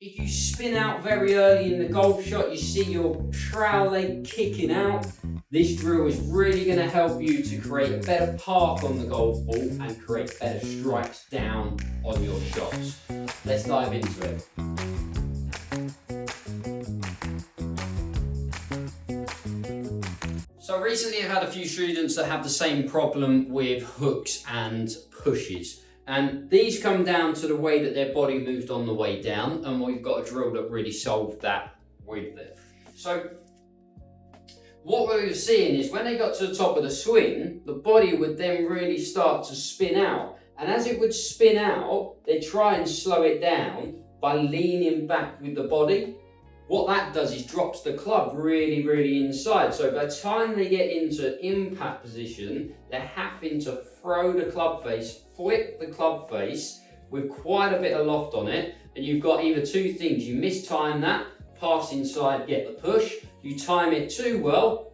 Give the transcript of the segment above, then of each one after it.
If you spin out very early in the golf shot, you see your trowel leg kicking out, this drill is really going to help you to create a better path on the golf ball and create better strikes down on your shots. Let's dive into it. So recently I've had a few students that have the same problem with hooks and pushes. And these come down to the way that their body moved on the way down, and we've got a drill that really solved that with it. So what we were seeing is when they got to the top of the swing, the body would then really start to spin out. And as it would spin out, they try and slow it down by leaning back with the body. What that does is drops the club really, really inside. So by the time they get into impact position, they're having to throw the club face, flip the club face with quite a bit of loft on it. And you've got either two things. You mistime that, pass inside, get the push. You time it too well,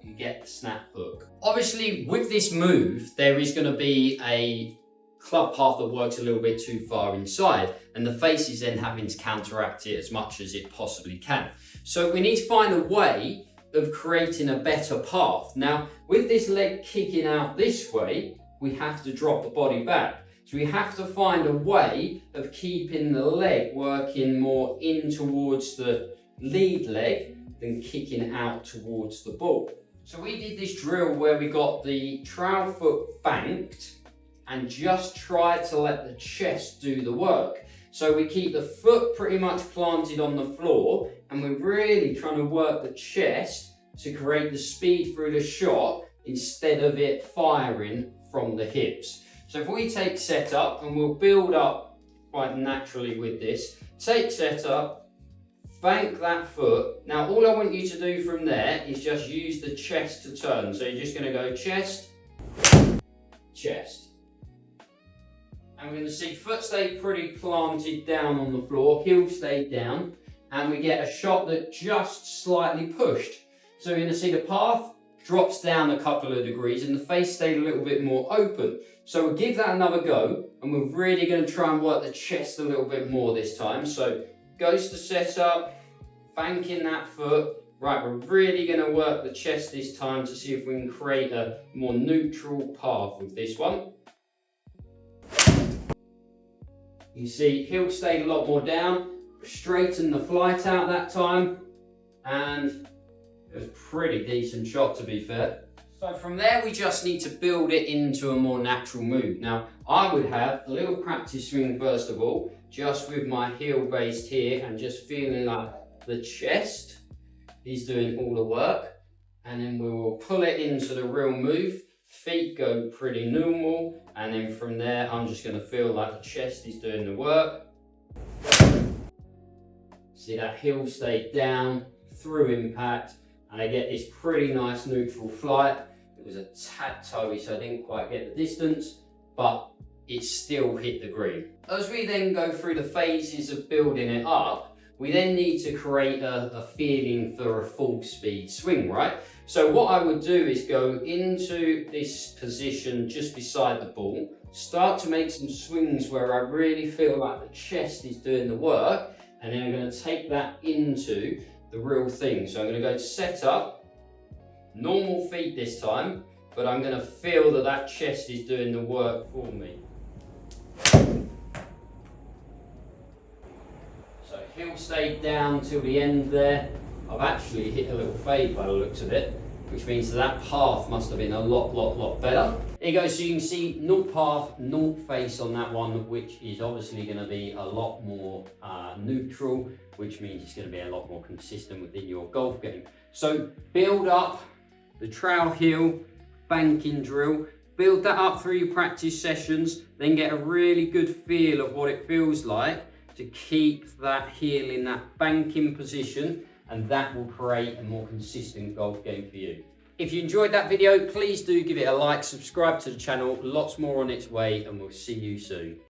you get the snap hook. Obviously, with this move, there is going to be a club path that works a little bit too far inside, and the face is then having to counteract it as much as it possibly can. So we need to find a way of creating a better path. Now, with this leg kicking out this way, we have to drop the body back. So we have to find a way of keeping the leg working more in towards the lead leg than kicking out towards the ball. So we did this drill where we got the trowel foot banked and just try to let the chest do the work. So we keep the foot pretty much planted on the floor, and we're really trying to work the chest to create the speed through the shot instead of it firing from the hips. So if we take setup, and we'll build up quite naturally with this, take setup, bank that foot. Now all I want you to do from there is just use the chest to turn. So you're just gonna go chest, chest. And we're going to see foot stay pretty planted down on the floor, heel stay down, and we get a shot that just slightly pushed. So we're going to see the path drops down a couple of degrees and the face stayed a little bit more open. So we'll give that another go, and we're really going to try and work the chest a little bit more this time. So goes to set up, banking that foot. Right, we're really going to work the chest this time to see if we can create a more neutral path with this one. You see, heel stayed a lot more down, straightened the flight out that time, and it was a pretty decent shot to be fair. So from there, we just need to build it into a more natural move. Now, I would have a little practice swing first of all, just with my heel based here and just feeling like the chest is doing all the work. And then we will pull it into the real move. Feet go pretty normal, and then from there I'm just going to feel like the chest is doing the work. See that heel stay down through impact, and I get this pretty nice neutral flight. It was a tad toey, so I didn't quite get the distance, but it still hit the green. As we then go through the phases of building it up, we then need to create a feeling for a full speed swing, right? So what I would do is go into this position just beside the ball, start to make some swings where I really feel like the chest is doing the work, and then I'm going to take that into the real thing. So I'm going to go to set up, normal feet this time, but I'm going to feel that that chest is doing the work for me. Heel stayed down till the end there. I've actually hit a little fade by the looks of it, which means that path must have been a lot better. There you go, so you can see naught path, naught face on that one, which is obviously going to be a lot more neutral, which means it's going to be a lot more consistent within your golf game. So build up the trowel heel banking drill, build that up through your practice sessions, then get a really good feel of what it feels like to keep that heel in that banking position, and that will create a more consistent golf game for you. If you enjoyed that video, please do give it a like, subscribe to the channel, lots more on its way, and we'll see you soon.